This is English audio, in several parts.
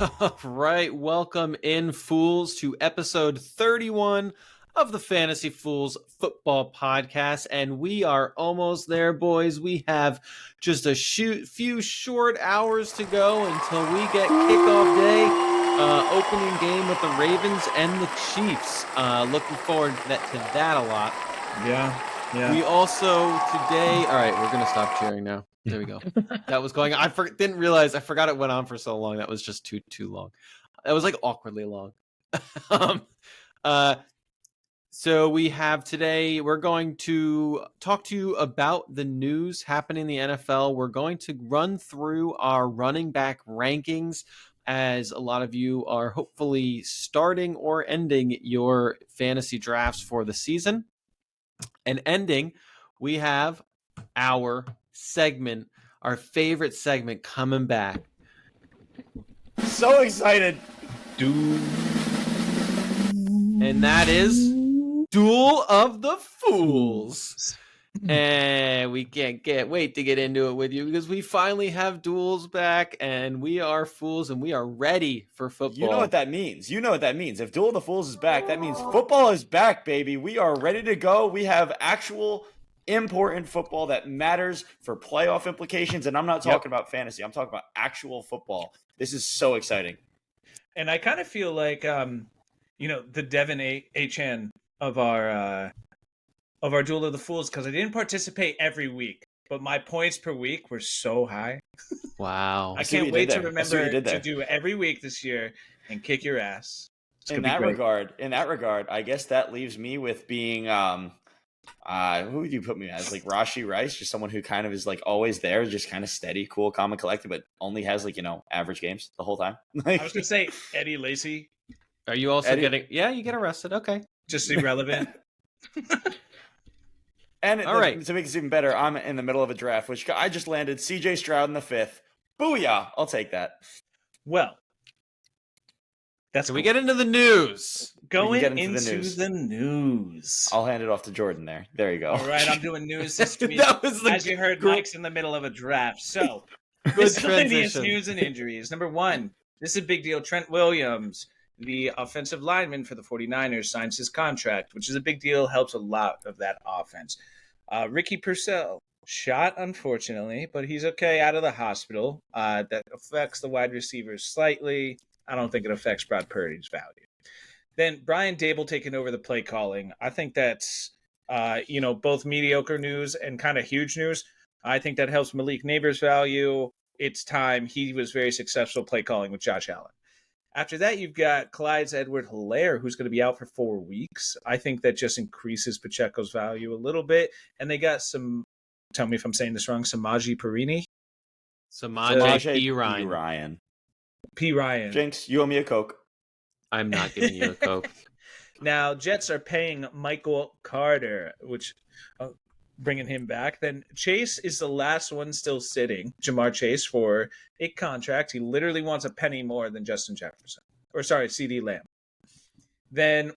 All right, welcome in, fools, to episode 31 of the Fantasy Fools Football Podcast. And we are almost there, boys. We have just a few short hours to go until we get kickoff day. Opening game with the Ravens and the Chiefs. Looking forward to that a lot. Yeah. We also today... All right, we're going to stop cheering now. There we go. That was going. Didn't realize. I forgot it went on for so long. That was just too long. That was like awkwardly long. So we have today. We're going to talk to you about the news happening in the NFL. We're going to run through our running back rankings, as a lot of you are hopefully starting or ending your fantasy drafts for the season. And ending, we have our segment, our favorite segment, coming back. So excited. And that is Duel of the Fools. And we can't wait to get into it with you because we finally have duels back and we are fools and we are ready for football. You know what that means. If Duel of the Fools is back, that means football is back, baby. We are ready to go. We have actual important football that matters for playoff implications. And I'm not talking about fantasy. I'm talking about actual football. This is so exciting. And I kind of feel like, the Devin HN of our Duel of the Fools, because I didn't participate every week, but my points per week were so high. Wow. I can't wait to remember to do it every week this year and kick your ass. In that regard, I guess that leaves me with being who would you put me as? Like Rashi Rice, just someone who kind of is like always there, just kind of steady, cool, calm, and collected, but only has average games the whole time. I was gonna say Eddie Lacy. Are you also getting? Yeah, you get arrested. Okay, just irrelevant. And all right, to make this even better, I'm in the middle of a draft, which I just landed CJ Stroud in the 5th. Booyah! I'll take that. Well, that's we get into the news. Going into the news. I'll hand it off to Jordan there. There you go. All right, I'm doing news this week. As you heard, Mike's in the middle of a draft. So, miscellaneous news and injuries. Number 1, this is a big deal. Trent Williams, the offensive lineman for the 49ers, signs his contract, which is a big deal, helps a lot of that offense. Ricky Purcell, shot, unfortunately, but he's okay out of the hospital. That affects the wide receivers slightly. I don't think it affects Brock Purdy's value. Then Brian Dable taking over the play calling. I think that's, both mediocre news and kind of huge news. I think that helps Malik Neighbors' value. It's time. He was very successful play calling with Josh Allen. After that, you've got Clyde Edwards-Helaire, who's going to be out for 4 weeks. I think that just increases Pacheco's value a little bit. And they got some, tell me if I'm saying this wrong, Samaje Perine? Samaje P. Ryan. Jinx, you owe me a Coke. I'm not giving you a Coke. Now, Jets are paying Michael Carter, which bringing him back. Then Chase is the last one still sitting, Jamar Chase, for a contract. He literally wants a penny more than Justin Jefferson. Or sorry, CD Lamb. Then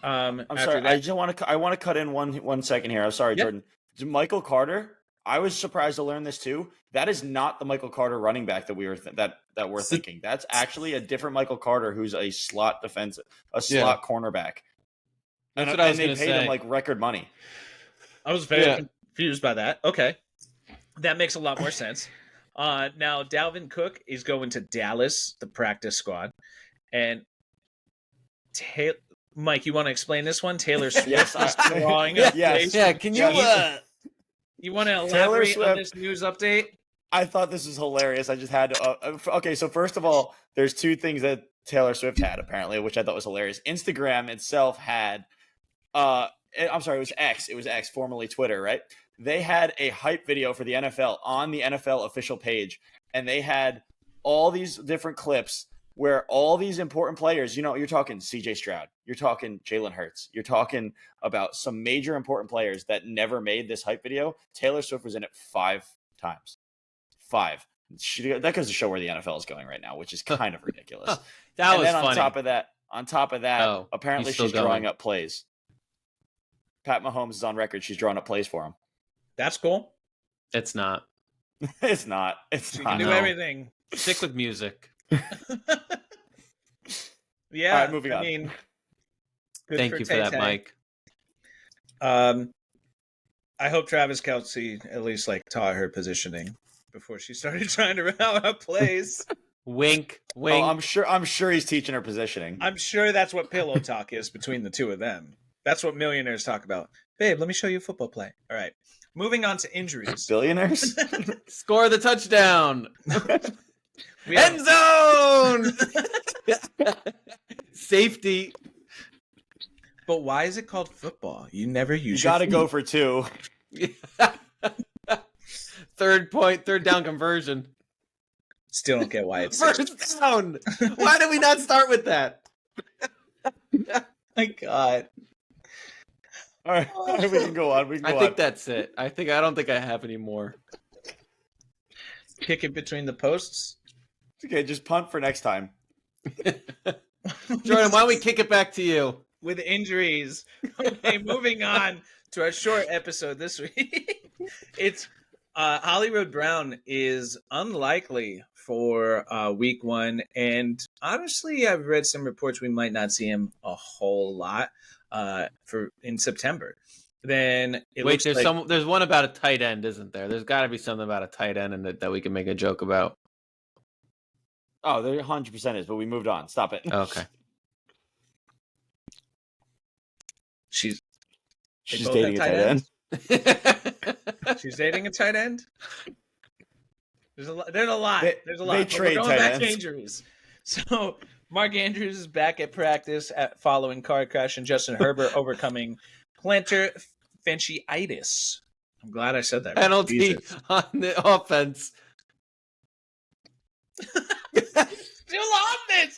I'm sorry, that, I want to cut in one second here. I'm sorry, yep. Jordan. Michael Carter, I was surprised to learn this too. That is not the Michael Carter running back that we're thinking. That's actually a different Michael Carter who's a slot cornerback. That's what I was going to say. And they paid him like record money. I was very confused by that. Okay. That makes a lot more sense. Now, Dalvin Cook is going to Dallas, the practice squad. And Mike, you want to explain this one? Taylor Swift is drawing up plays. Yeah, can you... You want to elaborate on this news update? I thought this was hilarious. I just had to... okay, so first of all, there's 2 things that Taylor Swift had, apparently, which I thought was hilarious. Instagram itself had... I'm sorry, it was X. It was X, formerly Twitter, right? They had a hype video for the NFL on the NFL official page, and they had all these different clips where all these important players, you're talking CJ Stroud, you're talking Jalen Hurts, you're talking about some major important players that never made this hype video. Taylor Swift was in it 5 times. 5. That goes to show where the NFL is going right now, which is kind of ridiculous. That was funny. On top of that, apparently she's drawing up plays. Pat Mahomes is on record. She's drawing up plays for him. That's cool. It's not. It's not. She can do everything. Stick with music. Yeah. All right, moving on. I mean, thank you for that, Mike. I hope Travis Kelce at least taught her positioning before she started trying to run out plays. Wink, wink. Oh, I'm sure he's teaching her positioning. I'm sure that's what pillow talk is between the two of them. That's what millionaires talk about. Babe, let me show you a football play. All right. Moving on to injuries. Billionaires? Score the touchdown. End zone. Safety. But why is it called football? You never use. You got to go for 2. Third down conversion. Still don't get why it's first down. Why did we not start with that? My God. All right, we can go on. I think that's it. I don't think I have any more. Kick it between the posts. Okay, just punt for next time. Jordan, why don't we kick it back to you? With injuries. Okay, moving on to our short episode this week. It's Hollywood Brown is unlikely for week 1. And honestly, I've read some reports we might not see him a whole lot in September. Then there's one about a tight end, isn't there? There's got to be something about a tight end in it that we can make a joke about. Oh, there 100% is, but we moved on. Stop it. Okay. She's dating a tight end. She's dating a tight end. There's a lot. There's a lot. They trade we're going tight back ends. to injuries. So Mark Andrews is back at practice following car crash, and Justin Herbert overcoming plantar fasciitis. I'm glad I said that. Penalty on the offense. Still on this.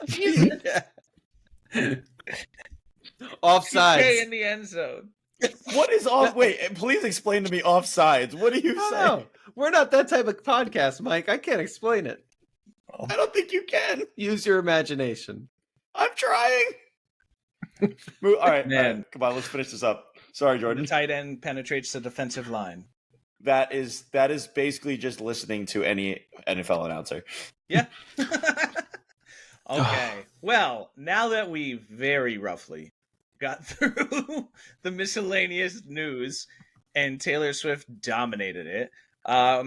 Offsides. PK in the end zone. What is off? Wait, please explain to me offsides. What are you saying? No, we're not that type of podcast, Mike. I can't explain it. I don't think you can. Use your imagination. I'm trying. All right, Man. Come on, let's finish this up. Sorry, Jordan. The tight end penetrates the defensive line. That is basically just listening to any NFL announcer. Yeah. Okay. Well, now that we very roughly got through the miscellaneous news and Taylor Swift dominated it, now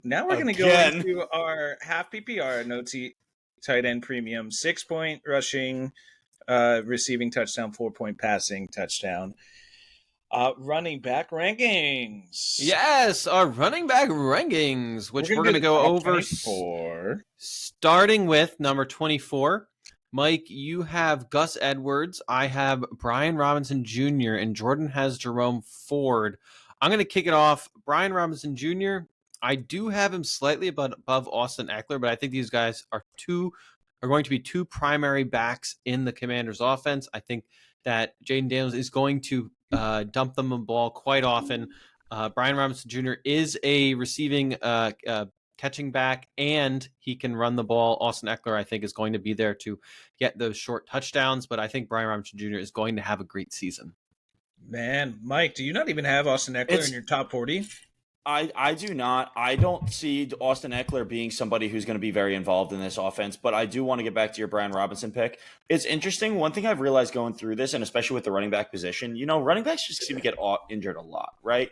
we're going to go into our half PPR, no tight end premium, 6-point rushing, receiving touchdown, 4-point passing touchdown. Running back rankings. Yes, our running back rankings, which we're going to go over. 24. Starting with number 24. Mike, you have Gus Edwards. I have Brian Robinson Jr. and Jordan has Jerome Ford. I'm going to kick it off. Brian Robinson Jr., I do have him slightly above Austin Eckler, but I think these guys are going to be 2 primary backs in the Commanders' offense. I think that Jaden Daniels is going to dump them the ball quite often. Brian Robinson Jr. is a receiving catching back, and he can run the ball. Austin Eckler, I think, is going to be there to get those short touchdowns, but I think Brian Robinson Jr. is going to have a great season. Man, Mike, do you not even have Austin Eckler in your top 40? I do not. I don't see Austin Eckler being somebody who's going to be very involved in this offense, but I do want to get back to your Brian Robinson pick. It's interesting. One thing I've realized going through this, and especially with the running back position, running backs just seem to get injured a lot, right?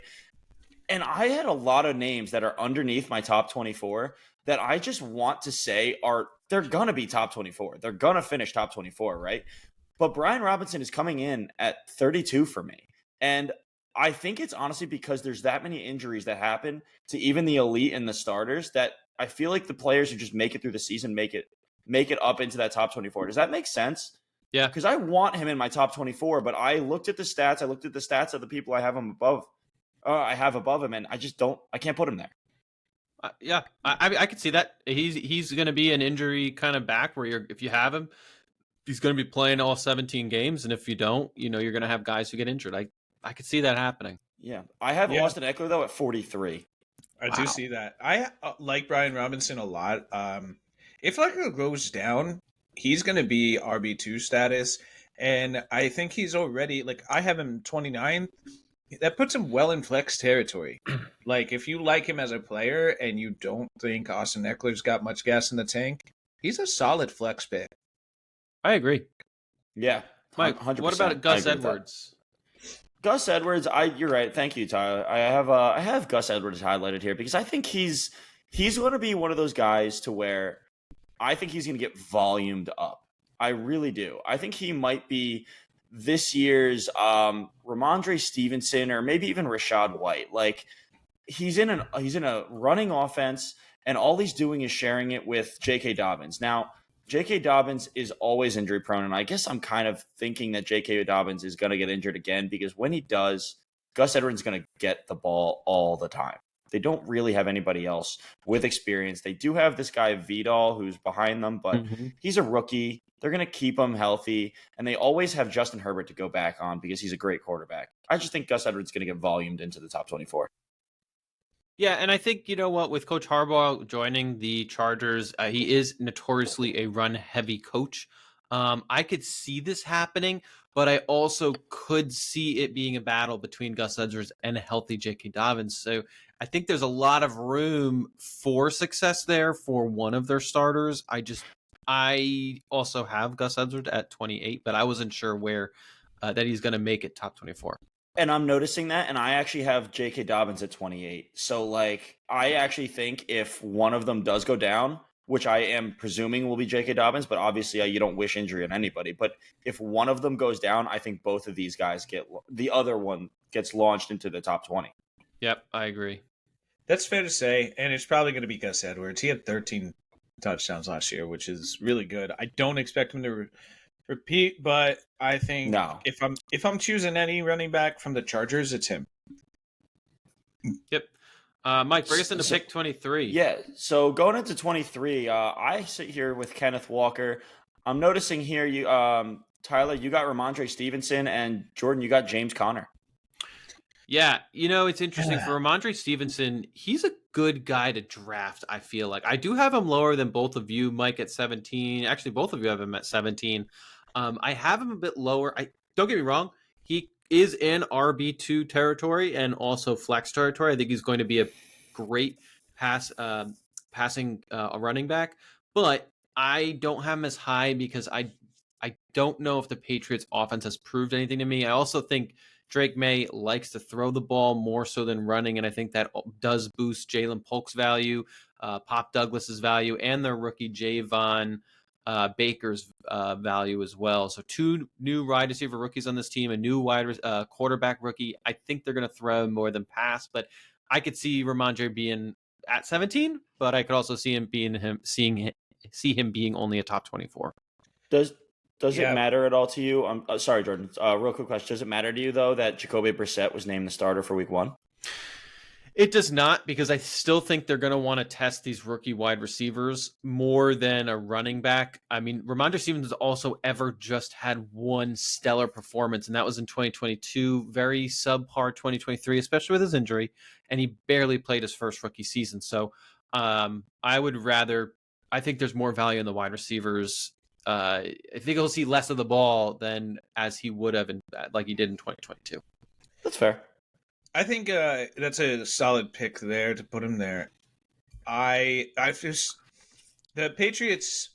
And I had a lot of names that are underneath my top 24 that I just want to say they're going to be top 24. They're going to finish top 24, right? But Brian Robinson is coming in at 32 for me. And I think it's honestly because there's that many injuries that happen to even the elite and the starters that I feel like the players who just make it through the season make it up into that top 24. Does that make sense? Yeah. Because I want him in my top 24, but I looked at the stats. I looked at the stats of the people I have above him, and I can't put him there. Yeah, I could see that. He's going to be an injury kind of back where if you have him, he's going to be playing all 17 games, and if you don't, you're going to have guys who get injured. I could see that happening. Yeah. I have Austin Eckler, though, at 43. I do see that. I like Brian Robinson a lot. If Eckler goes down, he's going to be RB2 status. And I think he's already, I have him 29th. That puts him well in flex territory. If you like him as a player and you don't think Austin Eckler's got much gas in the tank, He's a solid flex pick. I agree. Yeah, Mike, 100%. what about Gus Edwards? Gus Edwards, you're right. Thank you, Tyler. I have Gus Edwards highlighted here because I think he's going to be one of those guys to where I think he's going to get volumed up. I really do. I think he might be this year's Ramondre Stevenson or maybe even Rachaad White. Like he's in a running offense, and all he's doing is sharing it with J.K. Dobbins. Now, J.K. Dobbins is always injury prone, and I guess I'm kind of thinking that J.K. Dobbins is going to get injured again because when he does, Gus Edwards is going to get the ball all the time. They don't really have anybody else with experience. They do have this guy Vidal who's behind them, but he's a rookie. They're going to keep him healthy, and they always have Justin Herbert to go back on because he's a great quarterback. I just think Gus Edwards is going to get volumed into the top 24. Yeah, and I think, you know what, with Coach Harbaugh joining the Chargers, he is notoriously a run-heavy coach. I could see this happening, but I also could see it being a battle between Gus Edwards and a healthy J.K. Dobbins. So I think there's a lot of room for success there for one of their starters. I also have Gus Edwards at 28, but I wasn't sure where that he's going to make it top 24. And I'm noticing that, and I actually have J.K. Dobbins at 28. So, like, I actually think if one of them does go down, which I am presuming will be J.K. Dobbins, but obviously you don't wish injury on anybody. But if one of them goes down, I think both of these guys the other one gets launched into the top 20. Yep, I agree. That's fair to say, and it's probably going to be Gus Edwards. He had 13 touchdowns last year, which is really good. I don't expect him to repeat, but I think if I'm choosing any running back from the Chargers, it's him. Yep. Mike, bring us into pick 23. Yeah, so going into 23, I sit here with Kenneth Walker. I'm noticing here, you Tyler, you got Ramondre Stevenson, and Jordan, you got James Conner. Yeah, you know, it's interesting. For Ramondre Stevenson, he's a good guy to draft, I feel like. I do have him lower than both of you, Mike, at 17. Actually, both of you have him at 17. I have him a bit lower. Don't get me wrong. He is in RB2 territory and also flex territory. I think he's going to be a great passing running back. But I don't have him as high because I don't know if the Patriots offense has proved anything to me. I also think Drake May likes to throw the ball more so than running, and I think that does boost Jalen Polk's value, Pop Douglas's value, and their rookie Javon Baker's value as well. So two new wide receiver rookies on this team, a new quarterback rookie. I think they're going to throw more than pass, but I could see Ramondre being at 17, but I could also see him being being only a top 24. Does it matter at all to you? I'm sorry, Jordan. Real quick question: does it matter to you though that Jacoby Brissett was named the starter for Week 1? It does not, because I still think they're going to want to test these rookie wide receivers more than a running back. I mean, Ramondre Stevenson also ever just had one stellar performance, and that was in 2022, very subpar 2023, especially with his injury, and he barely played his first rookie season. So I think there's more value in the wide receivers. I think he'll see less of the ball than as he would have like he did in 2022. That's fair. I think that's a solid pick there to put him there. The Patriots,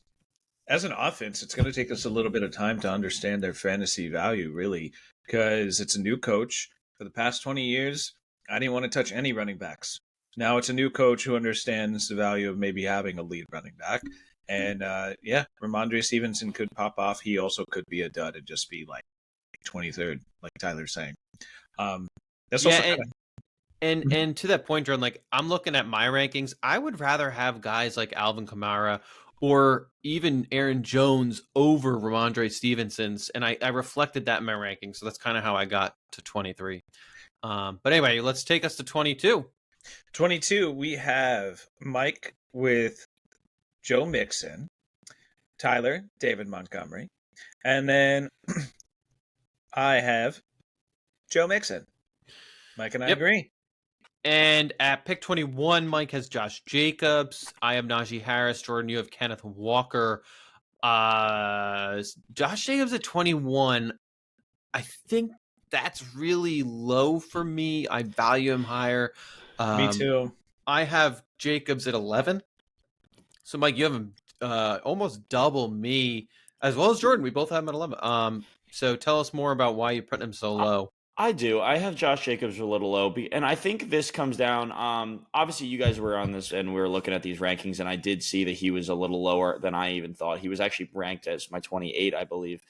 as an offense, it's going to take us a little bit of time to understand their fantasy value, really, because it's a new coach. For the past 20 years, I didn't want to touch any running backs. Now it's a new coach who understands the value of maybe having a lead running back. And, Ramondre Stevenson could pop off. He also could be a dud and just be like 23rd, like Tyler's saying. That's also and to that point, Jordan, like I'm looking at my rankings, I would rather have guys like Alvin Kamara or even Aaron Jones over Ramondre Stevenson's, and I reflected that in my rankings, so that's kind of how I got to 23. But anyway, let's take us to 22. 22, we have Mike with Joe Mixon, Tyler, David Montgomery, and then I have Joe Mixon. Mike and I agree. And at pick 21, Mike has Josh Jacobs. I have Najee Harris. Jordan, you have Kenneth Walker. Josh Jacobs at 21. I think that's really low for me. I value him higher. Me too. I have Jacobs at 11. So, Mike, you have him almost double me, as well as Jordan. We both have him at 11. So tell us more about why you put him so low. I do. I have Josh Jacobs a little low, and I think this comes down. Obviously, you guys were on this, and we were looking at these rankings, and I did see that he was a little lower than I even thought. He was actually ranked as my 28, I believe.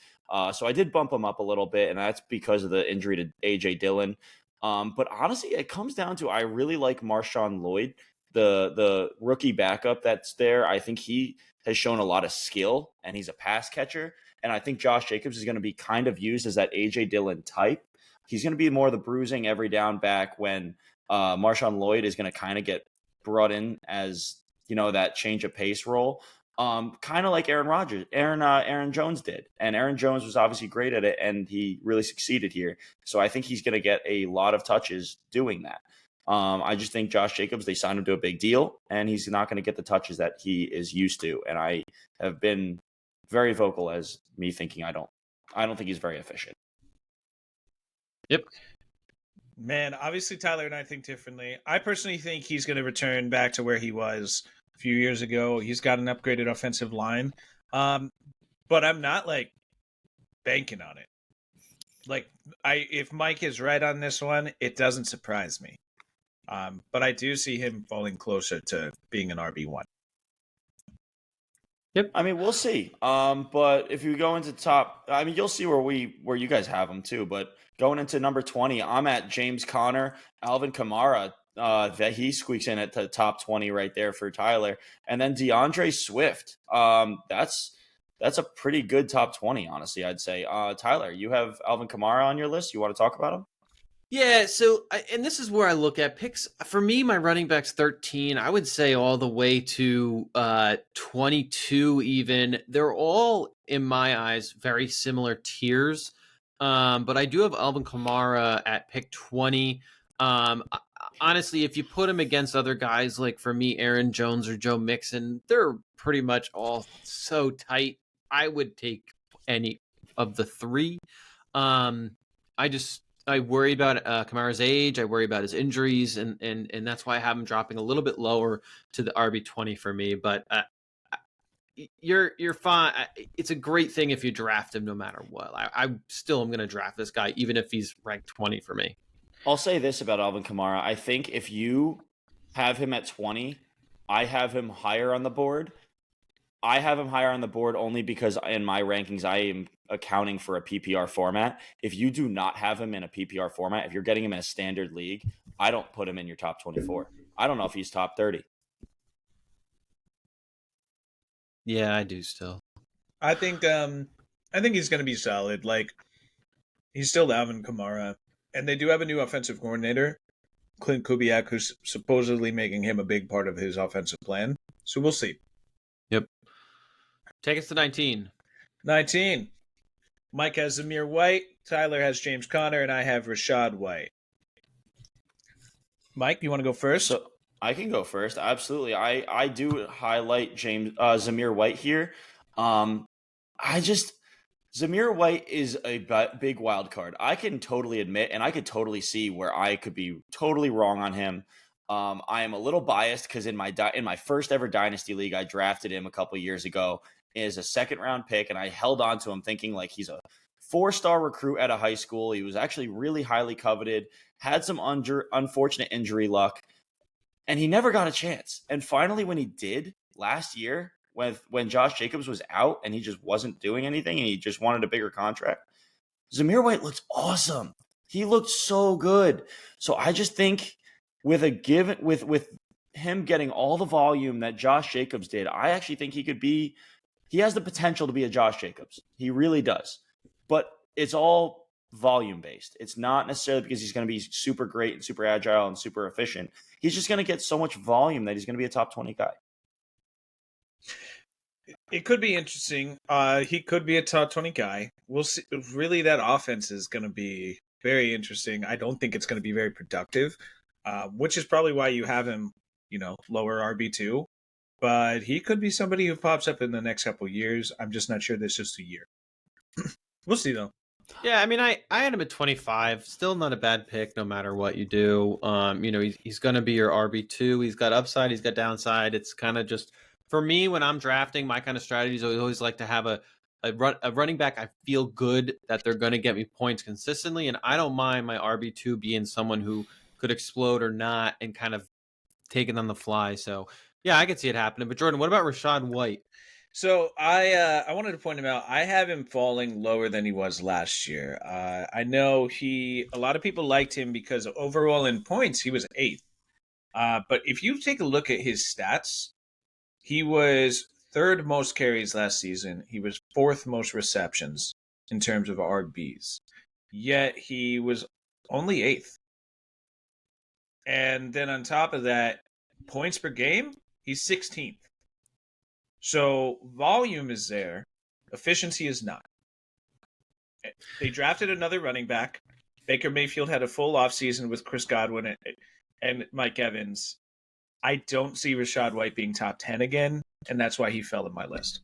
So I did bump him up a little bit, and that's because of the injury to AJ Dillon. But honestly, it comes down to I really like Marshawn Lloyd, the rookie backup that's there. I think he has shown a lot of skill, and he's a pass catcher. And I think Josh Jacobs is going to be kind of used as that AJ Dillon type. He's going to be more the bruising every down back when Marshawn Lloyd is going to kind of get brought in as, that change of pace role. Kind of like Aaron Jones did. And Aaron Jones was obviously great at it, and he really succeeded here. So I think he's going to get a lot of touches doing that. I just think Josh Jacobs, they signed him to a big deal, and he's not going to get the touches that he is used to. And I have been very vocal as me thinking I don't think he's very efficient. Yep. Man, obviously Tyler and I think differently. I personally think he's going to return back to where he was a few years ago. He's got an upgraded offensive line. But I'm not banking on it. If Mike is right on this one, it doesn't surprise me. But I do see him falling closer to being an RB1. Yep. I mean, we'll see. But if you go into top, you'll see where you guys have them too. But going into number 20, I'm at James Conner, Alvin Kamara. That he squeaks in at the top 20 right there for Tyler, and then DeAndre Swift. That's a pretty good top 20, honestly. I'd say. Tyler, you have Alvin Kamara on your list. You want to talk about him? Yeah, so, and this is where I look at picks. For me, my running back's 13. I would say all the way to 22 even. They're all, in my eyes, very similar tiers. But I do have Alvin Kamara at pick 20. Honestly, if you put him against other guys, like for me, Aaron Jones or Joe Mixon, they're pretty much all so tight. I would take any of the three. I worry about Kamara's age. I worry about his injuries, and that's why I have him dropping a little bit lower to the RB20 for me. But you're fine. It's a great thing if you draft him no matter what. I still am going to draft this guy even if he's ranked 20 for me. I'll say this about Alvin Kamara. I think if you have him at 20, I have him higher on the board. I have him higher on the board only because in my rankings, I am accounting for a PPR format. If you do not have him in a PPR format, if you're getting him in a standard league, I don't put him in your top 24. I don't know if he's top 30. Yeah, I do still. I think he's going to be solid. He's still Alvin Kamara, and they do have a new offensive coordinator, Clint Kubiak, who's supposedly making him a big part of his offensive plan. So we'll see. Yep. Take us to 19. 19. Mike has Zamir White, Tyler has James Conner, and I have Rashad White. Mike, you want to go first? So I can go first. Absolutely. I do highlight Zamir White here. Zamir White is a big wild card. I can totally admit, and I could totally see where I could be totally wrong on him. I am a little biased because in my first ever dynasty league, I drafted him a couple years ago as a second round pick, and I held on to him thinking like he's a 4-star recruit at a high school. He was actually really highly coveted, had some unfortunate injury luck, and he never got a chance. And finally, when he did last year, when Josh Jacobs was out and he just wasn't doing anything and he just wanted a bigger contract, Zamir White looked awesome. He looked so good. So I just think with him getting all the volume that Josh Jacobs did, I actually think he has the potential to be a Josh Jacobs. He really does. But it's all volume based. It's not necessarily because he's going to be super great and super agile and super efficient. He's just going to get so much volume that he's going to be a top 20 guy. It could be interesting. He could be a top 20 guy. We'll see. Really, that offense is going to be very interesting. I don't think it's going to be very productive, which is probably why you have him, lower RB2. But he could be somebody who pops up in the next couple of years. I'm just not sure this is the year. We'll see, though. Yeah, I mean, I had him at 25. Still not a bad pick, no matter what you do. He's going to be your RB2. He's got upside. He's got downside. It's kind of just For me, when I'm drafting, my kind of strategy is always like to have a running back I feel good that they're going to get me points consistently, and I don't mind my RB2 being someone who could explode or not and kind of take it on the fly. So, yeah, I could see it happening. But Jordan, what about Rachaad White? So I wanted to point him out. I have him falling lower than he was last year. I know a lot of people liked him because overall in points he was 8th. But if you take a look at his stats, he was 3rd most carries last season. He was 4th most receptions in terms of RBs. Yet he was only 8th. And then on top of that, points per game, he's 16th. So volume is there, efficiency is not. They drafted another running back. Baker Mayfield had a full offseason with Chris Godwin and Mike Evans. I don't see Rachaad White being top 10 again, and that's why he fell in my list.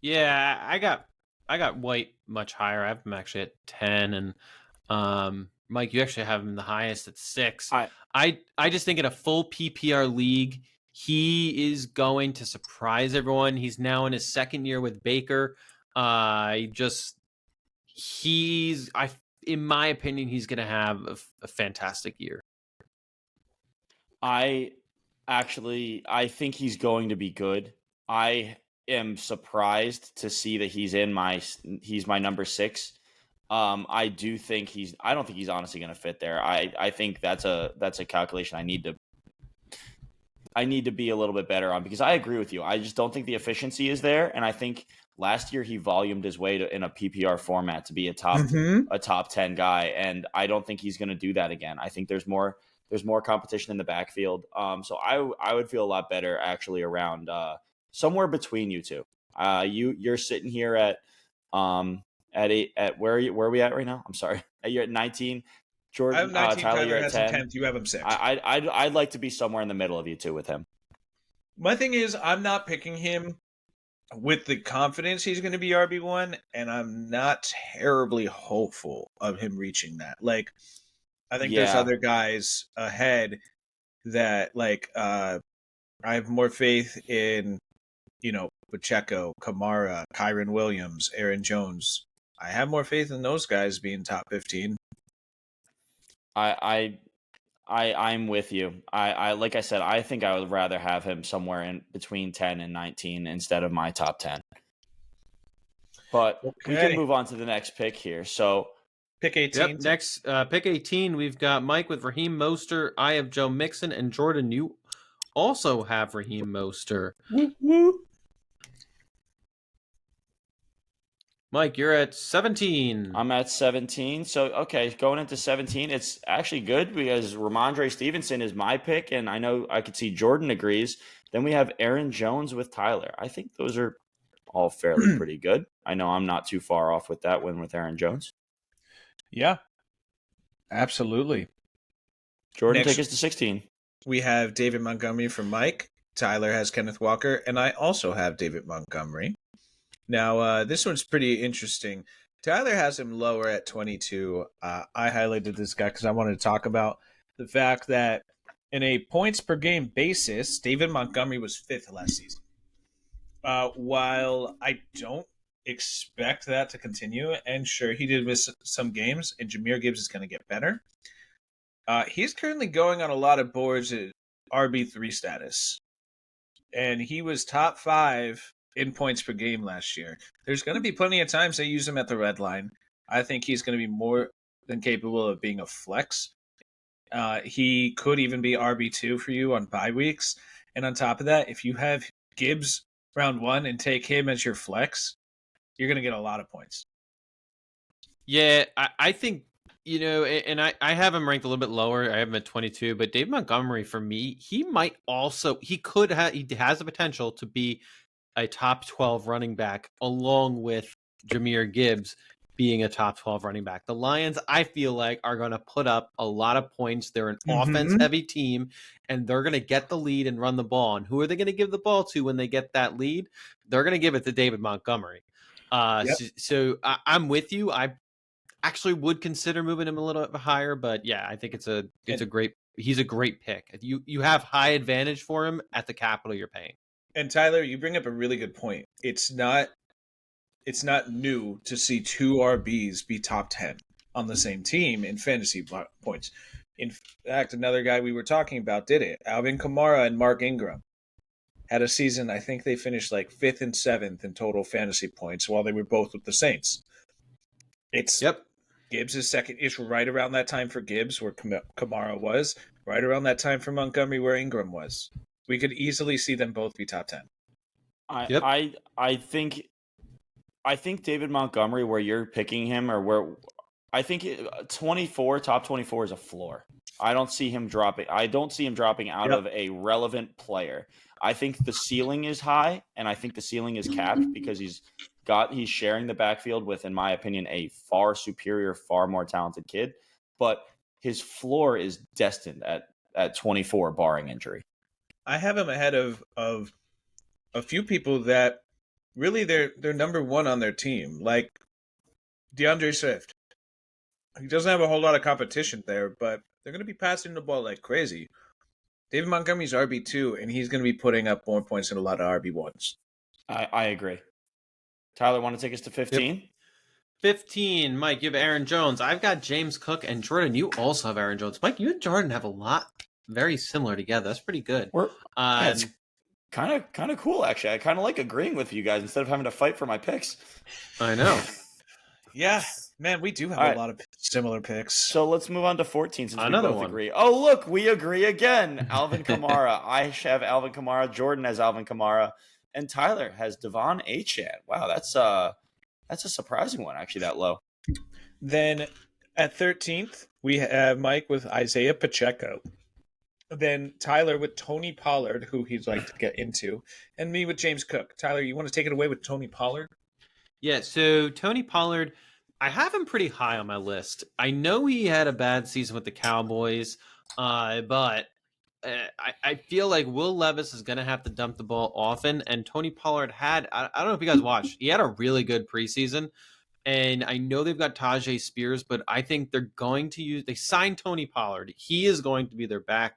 Yeah, I got White much higher. I have him actually at 10, and Mike, you actually have him the highest at 6. I just think in a full PPR league, he is going to surprise everyone. He's now in his 2nd year with Baker. In my opinion, he's going to have a fantastic year. I think he's going to be good. I am surprised to see that he's my number 6. I don't think he's honestly going to fit there. I think that's a calculation I need to be a little bit better on, because I agree with you. I just don't think the efficiency is there. And I think last year he volumed his way in a PPR format to be a top 10 guy. And I don't think he's going to do that again. I think there's more competition in the backfield. So I would feel a lot better actually around somewhere between you two. You're sitting here at where are we at right now? I'm sorry. You're at 19. Jordan, I have 19. Tyler, you're at 10. 10th. You have him 6. I'd like to be somewhere in the middle of you two with him. My thing is, I'm not picking him with the confidence he's going to be RB1, and I'm not terribly hopeful of him reaching that. Like, I think there's other guys ahead that, like, I have more faith in, Pacheco, Kamara, Kyron Williams, Aaron Jones. I have more faith in those guys being top 15. I'm with you. I like I said, I think I would rather have him somewhere in between 10 and 19 instead of my top 10. But we can move on to the next pick here. So pick 18. Yep, next pick 18, we've got Mike with Raheem Mostert. I have Joe Mixon, and Jordan, you also have Raheem Mostert. Mike, you're at 17. I'm at 17. So, okay, going into 17, it's actually good because Ramondre Stevenson is my pick, and I know I could see Jordan agrees. Then we have Aaron Jones with Tyler. I think those are all fairly pretty good. I know I'm not too far off with that one with Aaron Jones. Yeah, absolutely. Jordan, take us to 16. We have David Montgomery from Mike. Tyler has Kenneth Walker, and I also have David Montgomery. Now, this one's pretty interesting. Tyler has him lower at 22. I highlighted this guy because I wanted to talk about the fact that in a points per game basis, David Montgomery was 5th last season. While I don't expect that to continue, and sure, he did miss some games, and Jahmyr Gibbs is going to get better. He's currently going on a lot of boards at RB3 status, and he was top 5 in points per game last year. There's going to be plenty of times they use him at the red line. I think he's going to be more than capable of being a flex. He could even be RB2 for you on bye weeks. And on top of that, if you have Gibbs round 1 and take him as your flex, you're going to get a lot of points. Yeah, I think, and I have him ranked a little bit lower. I have him at 22, but Dave Montgomery, for me, he has the potential to be a top 12 running back along with Jahmyr Gibbs being a top 12 running back. The Lions, I feel like, are going to put up a lot of points. They're an offense-heavy team, and they're going to get the lead and run the ball. And who are they going to give the ball to when they get that lead? They're going to give it to David Montgomery. So I'm with you. I actually would consider moving him a little bit higher, but yeah, I think it's a great he's a great pick. You have high advantage for him at the capital you're paying. And Tyler, you bring up a really good point. It's not new to see two RBs be top 10 on the same team in fantasy points. In fact, another guy we were talking about did it. Alvin Kamara and Mark Ingram had a season, I think they finished like 5th and 7th in total fantasy points while they were both with the Saints. Gibbs is second. It's right around that time for Gibbs where Kamara was, right around that time for Montgomery where Ingram was. We could easily see them both be top 10. I think David Montgomery, where you're picking him, or where I think 24, top 24 is a floor. I don't see him dropping. I don't see him dropping out of a relevant player. I think the ceiling is high, and I think the ceiling is capped because he's sharing the backfield with, in my opinion, a far superior, far more talented kid. But his floor is destined at 24, barring injury. I have him ahead of a few people that really they're number one on their team, like DeAndre Swift. He doesn't have a whole lot of competition there, but they're going to be passing the ball like crazy. David Montgomery's RB2, and he's going to be putting up more points than a lot of RB1s. I agree. Tyler, want to take us to 15? Yep. 15, Mike, you have Aaron Jones. I've got James Cook, and Jordan, you also have Aaron Jones. Mike, you and Jordan have a lot very similar together. That's pretty good. It's kind of cool, actually. I kind of like agreeing with you guys instead of having to fight for my picks. I know. Yeah, man, we do have a lot of similar picks. So let's move on to 14 since we both agree. Oh, look, we agree again. Alvin Kamara. I have Alvin Kamara. Jordan has Alvin Kamara. And Tyler has Devon Achane. Wow, that's a surprising one, actually, that low. Then at 13th, we have Mike with Isaiah Pacheco. Then Tyler with Tony Pollard, who he'd like to get into. And me with James Cook. Tyler, you want to take it away with Tony Pollard? Yeah, so Tony Pollard, I have him pretty high on my list. I know he had a bad season with the Cowboys, but I feel like Will Levis is going to have to dump the ball often, and Tony Pollard I don't know if you guys watched, he had a really good preseason, and I know they've got Tajay Spears, but I think they signed Tony Pollard. He is going to be their back.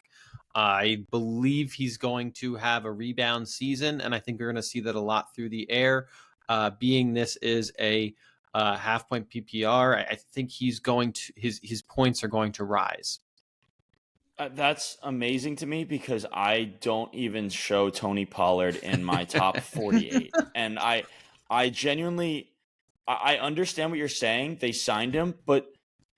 I believe he's going to have a rebound season, and I think we're going to see that a lot through the air. Being this is a half point PPR, I think he's going to his points are going to rise. That's amazing to me because I don't even show Tony Pollard in my top 48, and I genuinely I understand what you're saying. They signed him, but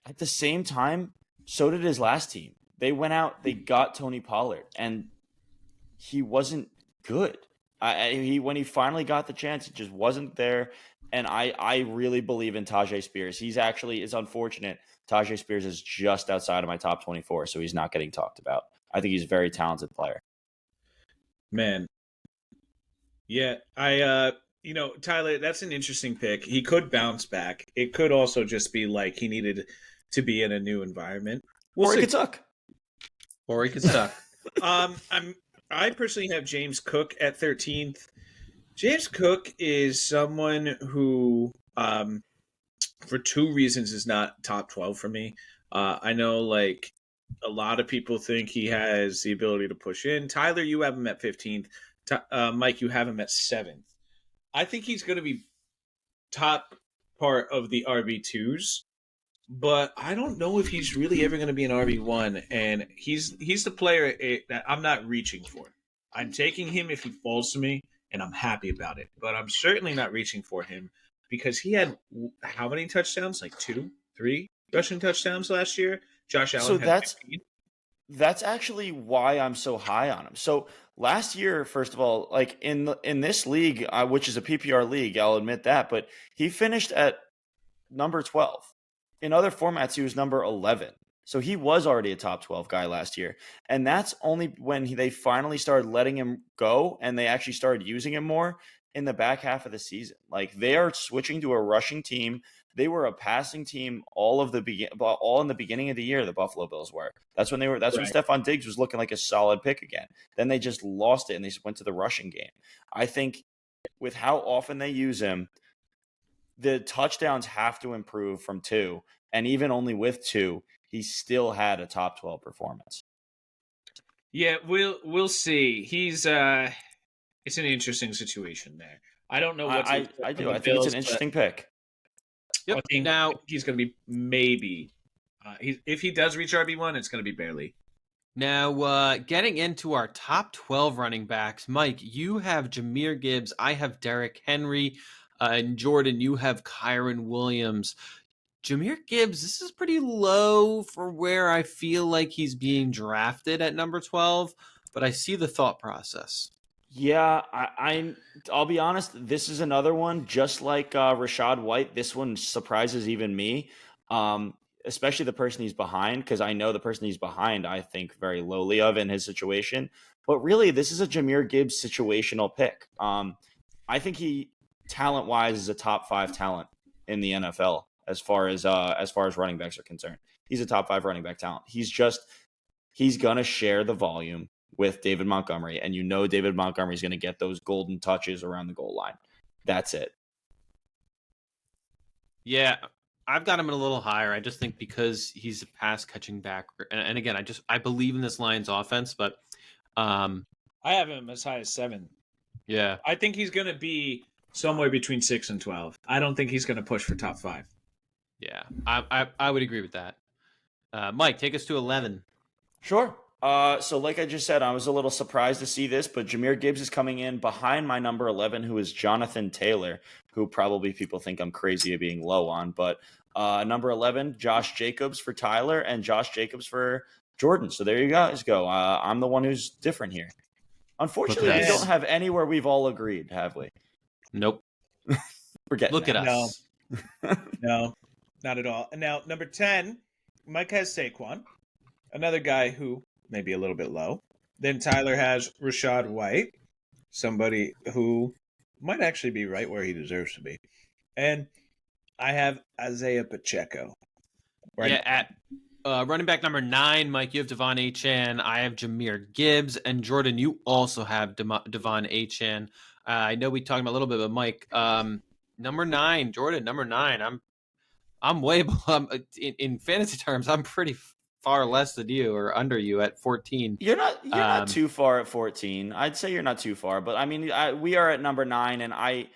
at the same time, so did his last team. They went out, they got Tony Pollard, and he wasn't good. When he finally got the chance, it just wasn't there. And I really believe in Tajay Spears. It's unfortunate. Tajay Spears is just outside of my top 24, so he's not getting talked about. I think he's a very talented player. Man. Yeah, Tyler, that's an interesting pick. He could bounce back. It could also just be like he needed to be in a new environment. Or he could suck. I personally have James Cook at 13th. James Cook is someone who, for two reasons, is not top 12 for me. I know, like, a lot of people think he has the ability to push in. Tyler, you have him at 15th. Mike, you have him at 7th. I think he's going to be top part of the RB2s, but I don't know if he's really ever going to be an RB1, and he's the player that I'm not reaching for. I'm taking him if he falls to me, and I'm happy about it. But I'm certainly not reaching for him because he had how many touchdowns? Like 2, 3 rushing touchdowns last year. Josh Allen. So that's actually why I'm so high on him. So last year, first of all, like in this league, which is a PPR league, I'll admit that, but he finished at number 12. In other formats, he was number 11. So he was already a top 12 guy last year. And that's only when they finally started letting him go and they actually started using him more in the back half of the season. Like they are switching to a rushing team. They were a passing team all in the beginning of the year, the Buffalo Bills were. That's when when Stephon Diggs was looking like a solid pick again. Then they just lost it and they went to the rushing game. I think with how often they use him, the touchdowns have to improve from 2. And even only with 2, he still had a top 12 performance. Yeah, we'll see. He's it's an interesting situation there. I don't know what to I expect from do. the I think it's an Bills, but interesting pick. I Yep. think Now, he's going to be maybe. If he does reach RB1, it's going to be barely. getting into our top 12 running backs, Mike, you have Jahmyr Gibbs. I have Derrick Henry. And Jordan, you have Kyron Williams. Jahmyr Gibbs, this is pretty low for where I feel like he's being drafted at number 12, but I see the thought process. Yeah, I'll be honest. This is another one, just like Rashad White. This one surprises even me, um, especially the person he's behind, because I know the person he's behind. I think very lowly of in his situation, but really, this is a Jahmyr Gibbs situational pick. I think he, talent wise, is a top 5 talent in the NFL as far as running backs are concerned. He's a top 5 running back talent. He's gonna share the volume with David Montgomery, and you know David Montgomery is going to get those golden touches around the goal line. That's it. Yeah, I've got him a little higher. I just think because he's a pass catching back, and again, I believe in this Lions offense, but I have him as high as 7. Yeah, I think he's going to be somewhere between 6 and 12. I don't think he's going to push for top 5. yeah, I would agree with that. Mike, take us to 11. Sure. So like I just said, I was a little surprised to see this, but Jahmyr Gibbs is coming in behind my number 11, who is Jonathan Taylor, who probably people think I'm crazy of being low on, but number 11, Josh Jacobs for Tyler and Josh Jacobs for Jordan. So there you guys go. I'm the one who's different here. Unfortunately, we don't have anywhere we've all agreed, have we? Nope. Forget. Look at us. No, not at all. And now number 10, Mike has Saquon, another guy who maybe a little bit low. Then Tyler has Rashad White, somebody who might actually be right where he deserves to be. And I have Isaiah Pacheco. Yeah, at running back number 9, Mike, you have Devon Achane. I have Jahmyr Gibbs. And Jordan, you also have Devon Achane. I know we talked about a little bit, but Mike, number 9, Jordan, number 9. I'm way below. In fantasy terms, I'm pretty far less than you or under you at 14. You're not too far at 14. I'd say you're not too far, but I mean, we are at number 9, and I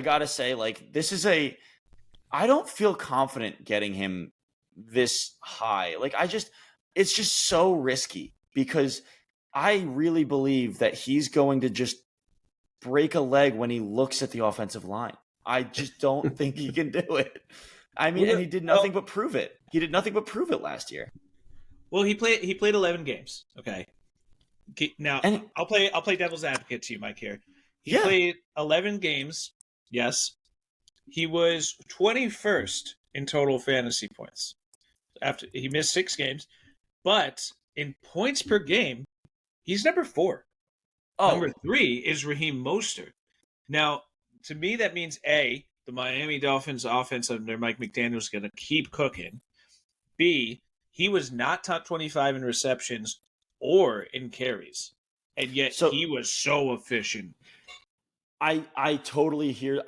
gotta say, like, this is I don't feel confident getting him this high. Like, it's just so risky because I really believe that he's going to just break a leg when he looks at the offensive line. I just don't think he can do it. I mean, and he did nothing but prove it. He did nothing but prove it last year. Well, he played 11 games. Okay. Now I'll play devil's advocate to you, Mike. Here, he played 11 games. Yes, he was 21st in total fantasy points. After he missed 6 games, but in points per game, he's number 4. Oh. Number 3 is Raheem Mostert. Now, to me, that means A, the Miami Dolphins offense under Mike McDaniel is going to keep cooking. B, he was not top 25 in receptions or in carries, and yet he was so efficient. I totally hear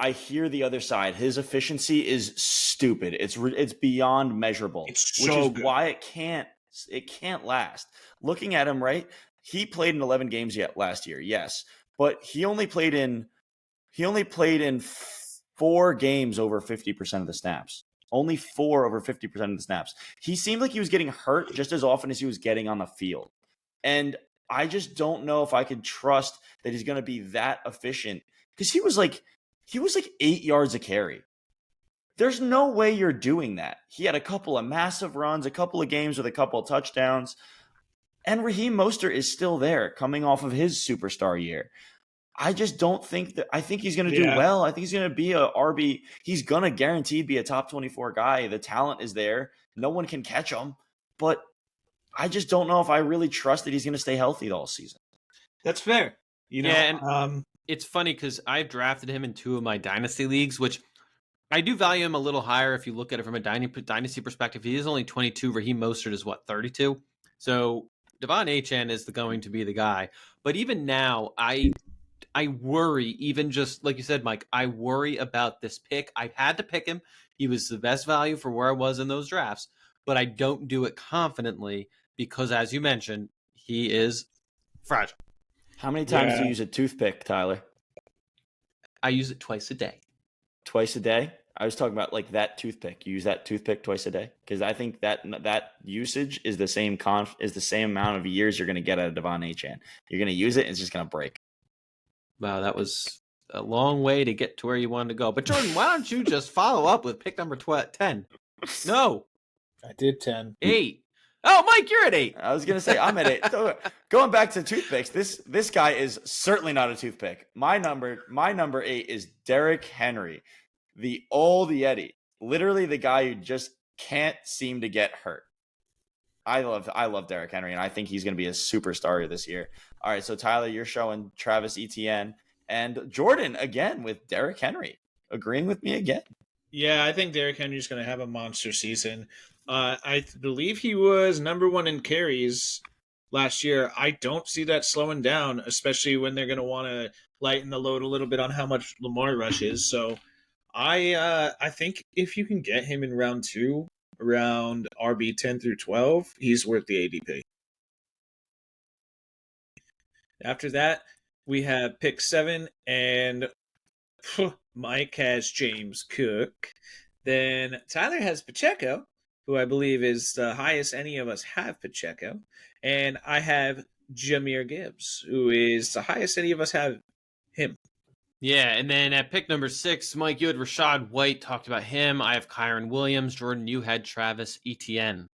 the other side. His efficiency is stupid. It's beyond measurable, which is good. Why it can't last. Looking at him, right? He played in 11 games last year, yes, but he only played in 4 games over 50% of the snaps. Only 4 over 50% of the snaps. He seemed like he was getting hurt just as often as he was getting on the field. And I just don't know if I could trust that he's going to be that efficient because he was like 8 yards a carry. There's no way you're doing that. He had a couple of massive runs, a couple of games with a couple of touchdowns. And Raheem Mostert is still there coming off of his superstar year. I just don't think that. I think he's going to do well. I think he's going to be a RB. He's going to guaranteed be a top 24 guy. The talent is there. No one can catch him. But I just don't know if I really trust that he's going to stay healthy all season. That's fair. And it's funny because I've drafted him in 2 of my dynasty leagues, which I do value him a little higher if you look at it from a dynasty perspective. He is only 22. Raheem Mostert is 32. So Devon Achane is going to be the guy. But even now, I worry, even just like you said, Mike, I worry about this pick. I had to pick him. He was the best value for where I was in those drafts, but I don't do it confidently because, as you mentioned, he is fragile. How many times do you use a toothpick, Tyler? I use it twice a day. Twice a day? I was talking about like that toothpick. You use that toothpick twice a day? Because I think that usage is the same amount of years you're going to get out of Devon Achane. You're going to use it, and it's just going to break. Wow, that was a long way to get to where you wanted to go. But Jordan, why don't you just follow up with pick number 10? No. I did 10. 8. Oh, Mike, you're at 8. I was going to say I'm at 8. So, going back to toothpicks, this guy is certainly not a toothpick. My number 8 is Derrick Henry, the old Yeti, literally the guy who just can't seem to get hurt. I love Derrick Henry, and I think he's going to be a superstar this year. All right, so Tyler, you're showing Travis Etienne, and Jordan again with Derrick Henry, agreeing with me again. Yeah, I think Derrick Henry's going to have a monster season. I believe he was number 1 in carries last year. I don't see that slowing down, especially when they're going to want to lighten the load a little bit on how much Lamar rushes. So I think if you can get him in round 2, around RB 10 through 12, he's worth the ADP. After that, we have pick 7, and Mike has James Cook. Then Tyler has Pacheco, who I believe is the highest any of us have Pacheco. And I have Jahmyr Gibbs, who is the highest any of us have him. Yeah, and then at pick number 6, Mike, you had Rachaad White, talked about him. I have Kyron Williams. Jordan, you had Travis Etienne.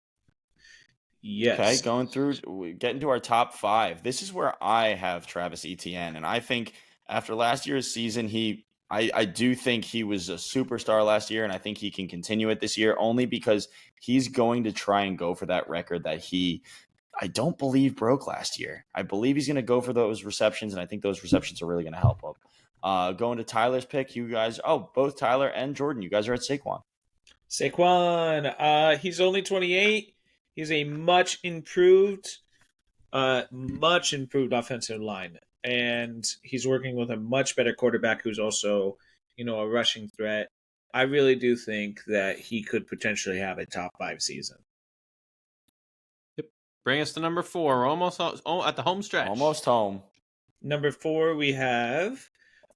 Yes. Okay, going through, getting to our top 5. This is where I have Travis Etienne, and I think after last year's season, I do think he was a superstar last year, and I think he can continue it this year only because he's going to try and go for that record that I don't believe broke last year. I believe he's going to go for those receptions, and I think those receptions are really going to help him. Going to Tyler's pick, you guys, both Tyler and Jordan, you guys are at Saquon. He's only 28. He's a much improved offensive line. And he's working with a much better quarterback who's also, a rushing threat. I really do think that he could potentially have a top 5 season. Yep. Bring us to number 4. We're almost at the home stretch. Almost home. Number 4, we have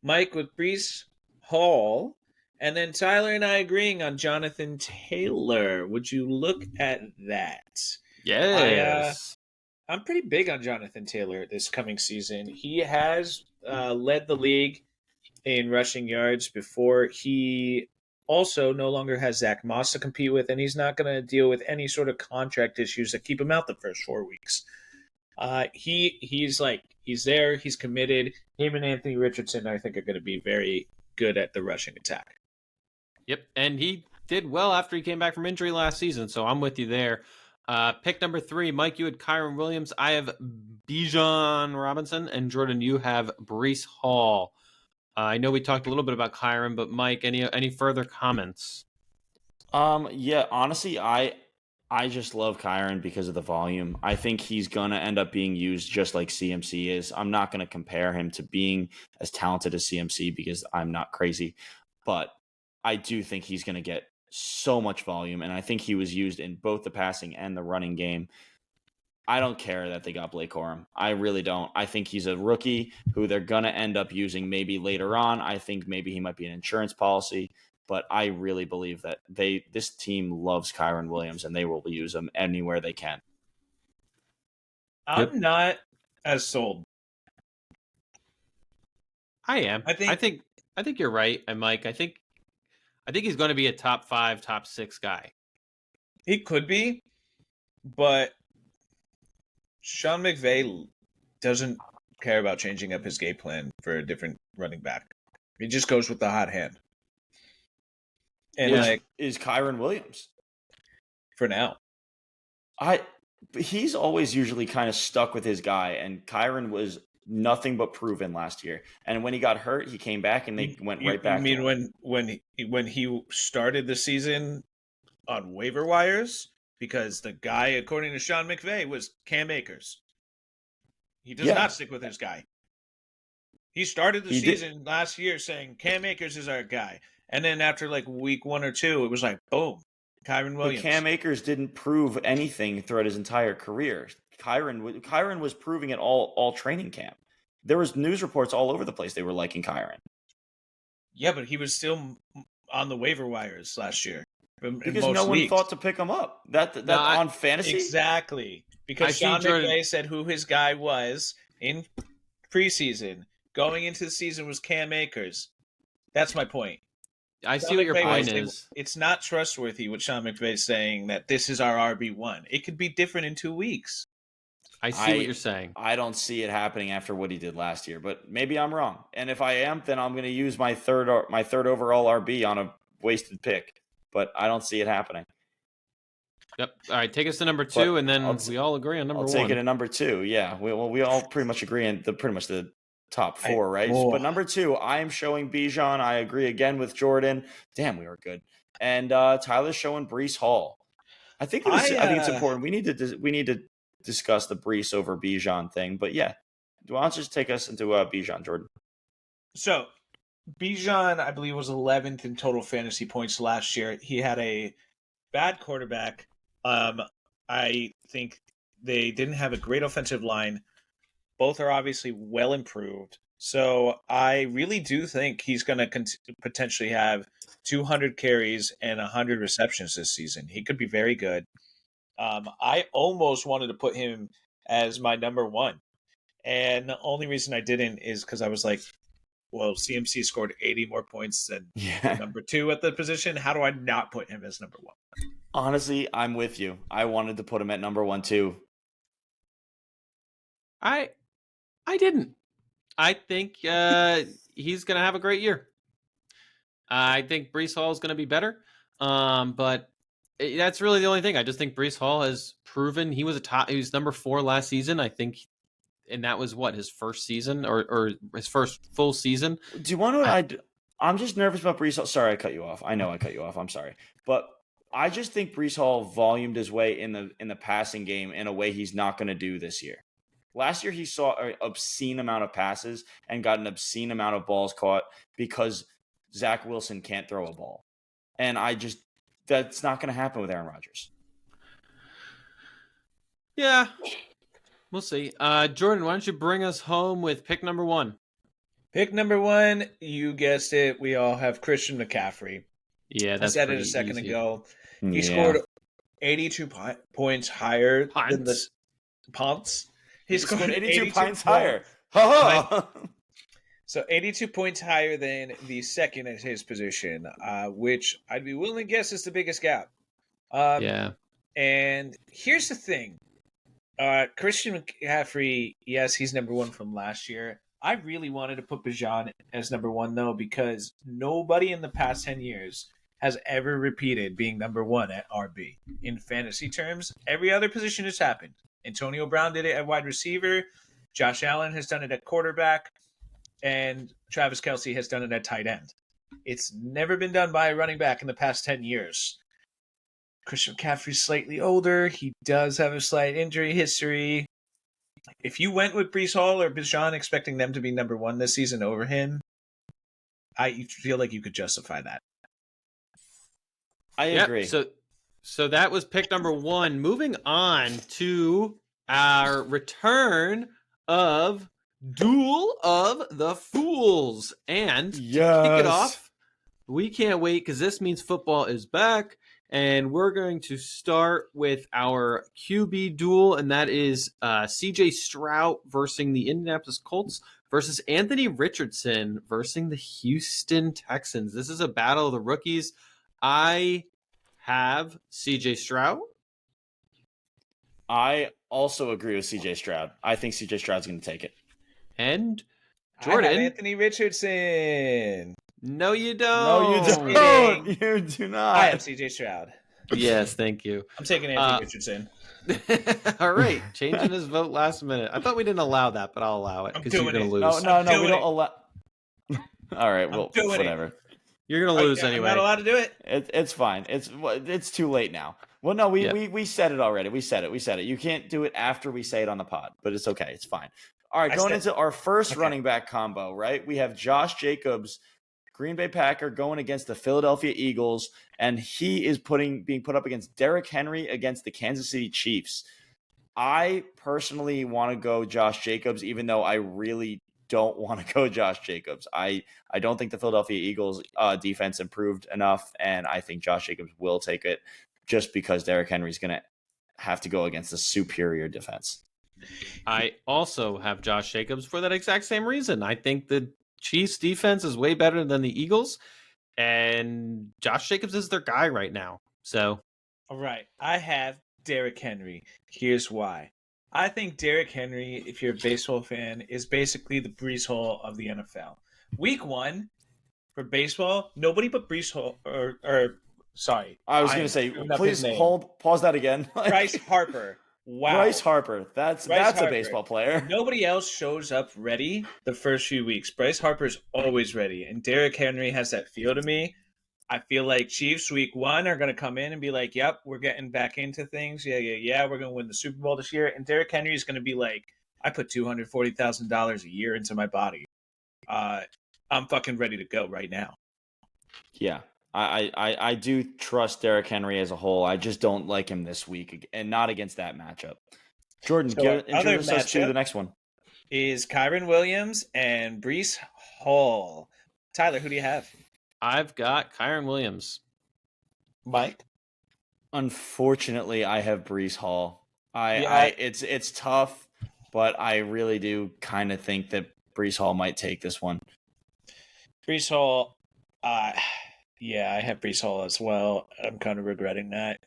Mike with Breece Hall. And then Tyler and I agreeing on Jonathan Taylor. Would you look at that? Yes. I'm pretty big on Jonathan Taylor this coming season. He has led the league in rushing yards before. He also no longer has Zach Moss to compete with, and he's not going to deal with any sort of contract issues that keep him out the first 4 weeks. He's there. He's committed. Him and Anthony Richardson, I think, are going to be very good at the rushing attack. Yep, and he did well after he came back from injury last season, so I'm with you there. Pick number 3, Mike, you had Kyron Williams. I have Bijan Robinson, and Jordan, you have Breece Hall. I know we talked a little bit about Kyron, but Mike, any further comments? Yeah, honestly, I just love Kyron because of the volume. I think he's going to end up being used just like CMC is. I'm not going to compare him to being as talented as CMC because I'm not crazy, but I do think he's going to get so much volume, and I think he was used in both the passing and the running game. I don't care that they got Blake Corum. I really don't. I think he's a rookie who they're going to end up using maybe later on. I think maybe he might be an insurance policy, but I really believe that this team loves Kyron Williams, and they will use him anywhere they can. I'm not as sold. I am. I think you're right, and Mike. I think he's going to be a top 5, top 6 guy. He could be, but Sean McVay doesn't care about changing up his game plan for a different running back. He just goes with the hot hand. And is Kyron Williams for now. He's always usually kind of stuck with his guy, and Kyron was nothing but proven last year. And when he got hurt, he came back and they went right back. I mean, when he started the season on waiver wires, because the guy, according to Sean McVay, was Cam Akers. He does not stick with his guy. He started the season last year saying Cam Akers is our guy, and then after like week 1 or 2, it was like boom, Kyron Williams. But Cam Akers didn't prove anything throughout his entire career. Kyren was proving it all training camp. There was news reports all over the place they were liking Kyren. Yeah, but he was still on the waiver wires last year. Because no one thought to pick him up. On fantasy? Exactly. Because Sean McVay said who his guy was in preseason. Going into the season was Cam Akers. That's my point. I see what your point is. It's not trustworthy what Sean McVay is saying that this is our RB1. It could be different in 2 weeks. I see what you're saying. I don't see it happening after what he did last year, but maybe I'm wrong. And if I am, then I'm going to use my third overall RB on a wasted pick. But I don't see it happening. Yep. All right, take us to number 2, and then we all agree on number 1. I'll take it at number 2. Yeah, we all pretty much agree on pretty much the top 4, right? But number 2, I am showing Bijan. I agree again with Jordan. Damn, we are good. And Tyler's showing Breece Hall. I think it's important. We need to discuss the Breece over Bijan thing. But yeah, why don't you just take us into Bijan, Jordan? So Bijan, I believe, was 11th in total fantasy points last year. He had a bad quarterback. I think they didn't have a great offensive line. Both are obviously well improved. So I really do think he's going to potentially have 200 carries and 100 receptions this season. He could be very good. I almost wanted to put him as my number 1. And the only reason I didn't is because I was like, well, CMC scored 80 more points than number 2 at the position. How do I not put him as number 1? Honestly, I'm with you. I wanted to put him at number 1 too. I didn't. I think he's going to have a great year. I think Breece Hall is going to be better. But that's really the only thing. I just think Breece Hall has proven he was number 4 last season. I think, and that was his first season or his first full season. Do you want to? I'm just nervous about Breece Hall. Sorry, I cut you off. I know I cut you off. I'm sorry, but I just think Breece Hall volumed his way in the passing game in a way he's not going to do this year. Last year, he saw an obscene amount of passes and got an obscene amount of balls caught because Zach Wilson can't throw a ball, and that's not going to happen with Aaron Rodgers. Yeah. We'll see. Jordan, why don't you bring us home with pick number 1? Pick number 1, you guessed it. We all have Christian McCaffrey. Yeah, that's I said it a second ago. He scored 82 points higher than the Punts. He scored 82 points higher. So 82 points higher than the second at his position, which I'd be willing to guess is the biggest gap. Yeah. And here's the thing. Christian McCaffrey, yes, he's number 1 from last year. I really wanted to put Bijan as number 1, though, because nobody in the past 10 years has ever repeated being number 1 at RB. In fantasy terms, every other position has happened. Antonio Brown did it at wide receiver. Josh Allen has done it at quarterback. And Travis Kelce has done it at tight end. It's never been done by a running back in the past 10 years. Christian McCaffrey's slightly older. He does have a slight injury history. If you went with Breece Hall or Bijan expecting them to be number 1 this season over him, I feel like you could justify that. I agree. So that was pick number 1. Moving on to our return of Duel of the Fools. And to kick it off, we can't wait because this means football is back. And we're going to start with our QB duel, and that is C.J. Stroud versus the Indianapolis Colts versus Anthony Richardson versus the Houston Texans. This is a battle of the rookies. I have C.J. Stroud. I also agree with C.J. Stroud. I think C.J. Stroud's going to take it. And Jordan. I have Anthony Richardson. No, you don't. No, you don't. You do not. I have C.J. Stroud. Yes, thank you. I'm taking Anthony Richardson. All right, changing his vote last minute. I thought we didn't allow that, but I'll allow it because you're going to lose. No, we don't allow. All right, well, whatever. You're going to lose anyway. I'm not allowed to do it. It's fine. It's too late now. Well, no, we said it already. We said it. You can't do it after we say it on the pod, but it's okay. It's fine. All right, going into our first running back combo, right? We have Josh Jacobs, Green Bay Packer, going against the Philadelphia Eagles, and he is being put up against Derrick Henry against the Kansas City Chiefs. I personally want to go Josh Jacobs, even though I really don't want to go Josh Jacobs. I don't think the Philadelphia Eagles defense improved enough, and I think Josh Jacobs will take it just because Derrick Henry's going to have to go against a superior defense. I also have Josh Jacobs for that exact same reason. I think the Chiefs defense is way better than the Eagles, and Josh Jacobs is their guy right now. So, all right, I have Derrick Henry. Here's why. I think Derrick Henry, if you're a baseball fan, is basically the Brees Hall of the NFL. Week 1 for baseball, nobody but Brees Hall, sorry. I was going to say, please pause that again. Bryce Harper. Wow. Bryce Harper. That's Harper. A baseball player. Nobody else shows up ready the first few weeks. Bryce Harper's always ready. And Derrick Henry has that feel to me. I feel like Chiefs week 1 are going to come in and be like, yep, we're getting back into things. Yeah. We're going to win the Super Bowl this year. And Derrick Henry is going to be like, I put $240,000 a year into my body. I'm fucking ready to go right now. Yeah. I do trust Derrick Henry as a whole. I just don't like him this week, and not against that matchup. Jordan, introduce us to the next one. Is Kyren Williams and Brees Hall. Tyler, who do you have? I've got Kyren Williams. Mike? Unfortunately, I have Brees Hall. It's tough, but I really do kind of think that Brees Hall might take this one. Brees Hall, yeah, I have Brees Hall as well. I'm kind of regretting that.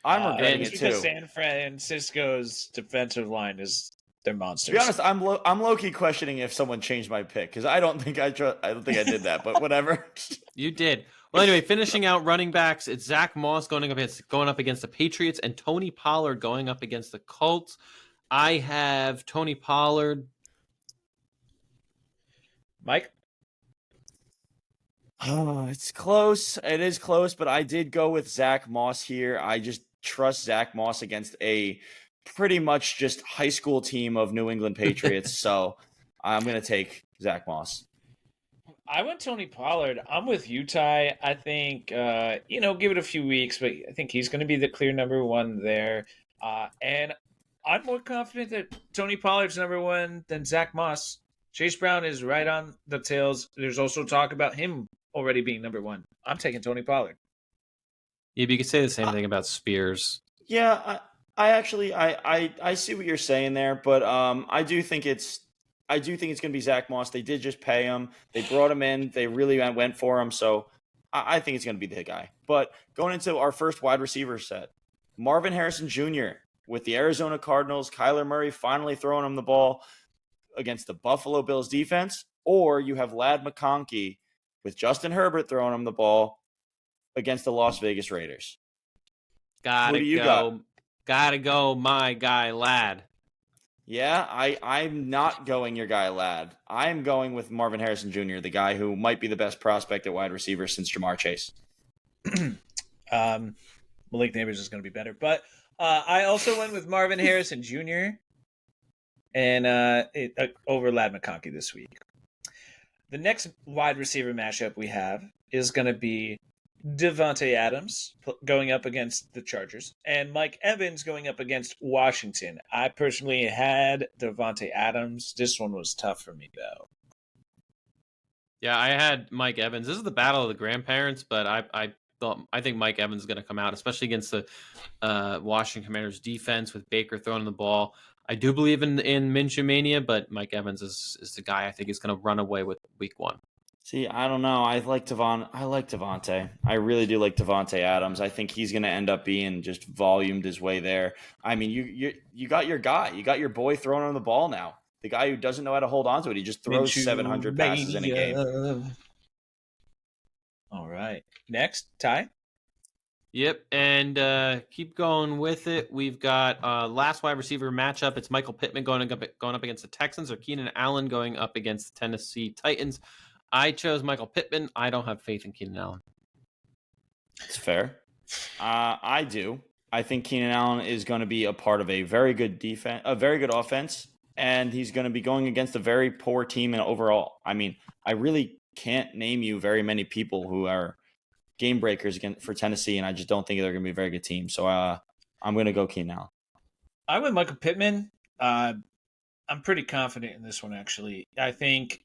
I'm regretting it too. Because San Francisco's defensive line is they're monsters. To be honest, I'm low-key questioning if someone changed my pick because I don't think I did that, but whatever. You did. Well, anyway, finishing out running backs, it's Zach Moss going up against the Patriots and Tony Pollard going up against the Colts. I have Tony Pollard. Mike? Oh, it's close. It is close, but I did go with Zach Moss here. I just trust Zach Moss against a pretty much just high school team of New England Patriots. So I'm going to take Zach Moss. I went Tony Pollard. I'm with you, Ty. I think, give it a few weeks, but I think he's going to be the clear number 1 there. And I'm more confident that Tony Pollard's number 1 than Zach Moss. Chase Brown is right on the tails. There's also talk about him already being number 1. I'm taking Tony Pollard. Yeah, but you could say the same thing about Spears. Yeah, I see what you're saying there, but I do think it's going to be Zach Moss. They did just pay him. They brought him in. They really went for him. So I think it's going to be the guy. But going into our first wide receiver set, Marvin Harrison Jr. with the Arizona Cardinals, Kyler Murray finally throwing him the ball against the Buffalo Bills defense, or you have Ladd McConkey with Justin Herbert throwing him the ball against the Las Vegas Raiders. Gotta go, my guy, Ladd. Yeah, I'm not going your guy, Ladd. I'm going with Marvin Harrison Jr., the guy who might be the best prospect at wide receiver since Jamar Chase. Malik Neighbors is going to be better. But I also went with Marvin Harrison Jr. and over Ladd McConkey this week. The next wide receiver matchup we have is going to be Devontae Adams going up against the Chargers and Mike Evans going up against Washington. I personally had Devontae Adams. This one was tough for me, though. Yeah, I had Mike Evans. This is the battle of the grandparents, but I think Mike Evans is going to come out, especially against the Washington Commanders defense with Baker throwing the ball. I do believe in Minshew Mania, but Mike Evans is the guy I think is going to run away with week 1. See, I don't know. I like Devontae. I really do like Devontae Adams. I think he's going to end up being just volumed his way there. I mean, you got your guy. You got your boy throwing on the ball now. The guy who doesn't know how to hold on to it. He just throws 700 passes in a game. All right. Next, Ty? Yep, and keep going with it. We've got last wide receiver matchup. It's Michael Pittman going up against the Texans, or Keenan Allen going up against the Tennessee Titans. I chose Michael Pittman. I don't have faith in Keenan Allen. It's fair. I do. I think Keenan Allen is going to be a part of a very good defense, a very good offense, and he's going to be going against a very poor team and overall. I mean, I really can't name you very many people who are game breakers again for Tennessee, and I just don't think they're going to be a very good team. So I'm going to go Keenan Allen. I went Michael Pittman. I'm pretty confident in this one, actually. I think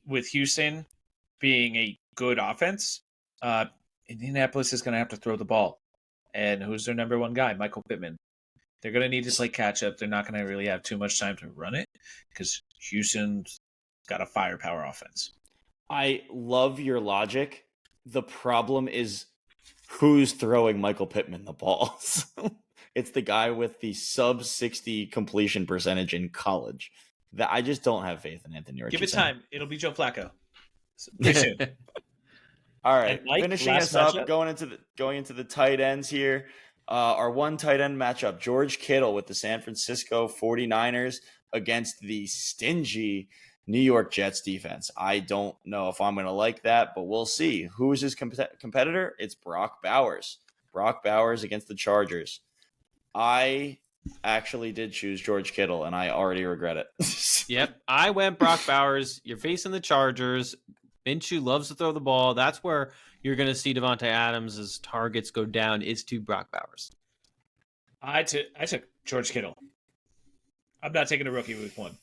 with Houston being a good offense, Indianapolis is going to have to throw the ball. And who's their number one guy? Michael Pittman. They're going to need to play catch up. They're not going to really have too much time to run it because Houston's got a firepower offense. I love your logic. The problem is who's throwing Michael Pittman the balls. It's the guy with the sub 60 completion percentage in college. That I just don't have faith in Anthony Richardson. Give it time. It'll be Joe Flacco. Pretty soon. All right, Mike, finishing us up, going into the tight ends here. Our one tight end matchup, George Kittle with the San Francisco 49ers against the stingy New York Jets defense. I don't know if I'm going to like that, but we'll see. Who is his competitor? It's Brock Bowers. Brock Bowers against the Chargers. I actually did choose George Kittle, and I already regret it. Yep, I went Brock Bowers. You're facing the Chargers. Minshew loves to throw the ball. That's where you're going to see Devontae Adams' targets go down is to Brock Bowers. I took George Kittle. I'm not taking a rookie week one.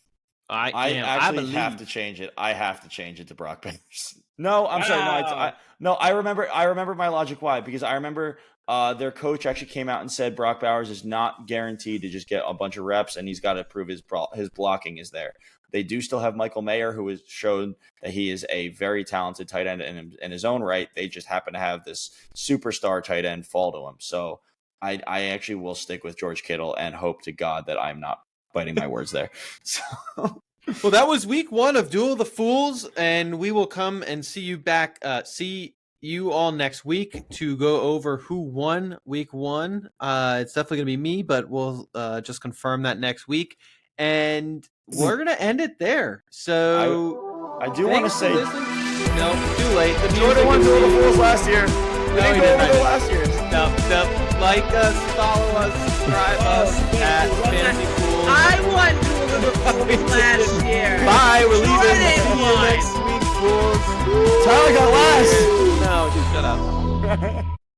I have to change it. I have to change it to Brock Bowers. No, I'm sorry. No, I remember my logic why. Because I remember their coach actually came out and said Brock Bowers is not guaranteed to just get a bunch of reps, and he's got to prove his blocking is there. They do still have Michael Mayer, who has shown that he is a very talented tight end in his own right. They just happen to have this superstar tight end fall to him. So I actually will stick with George Kittle and hope to God that I'm not biting my words there. So. Well, that was week one of Duel of the Fools, and we will come and see you all next week to go over who won week one. It's definitely going to be me, but we'll just confirm that next week. And we're going to end it there. So I do want to say... No, too late. The Jordan won Duel of the Fools last year. We didn't go over last year. No. Like us, follow us, subscribe us at Fantasy Fools. I won Duel of the Fools last year. Bye, we're leaving. See you won. next week, Fools. Tyler got last. No, just shut up.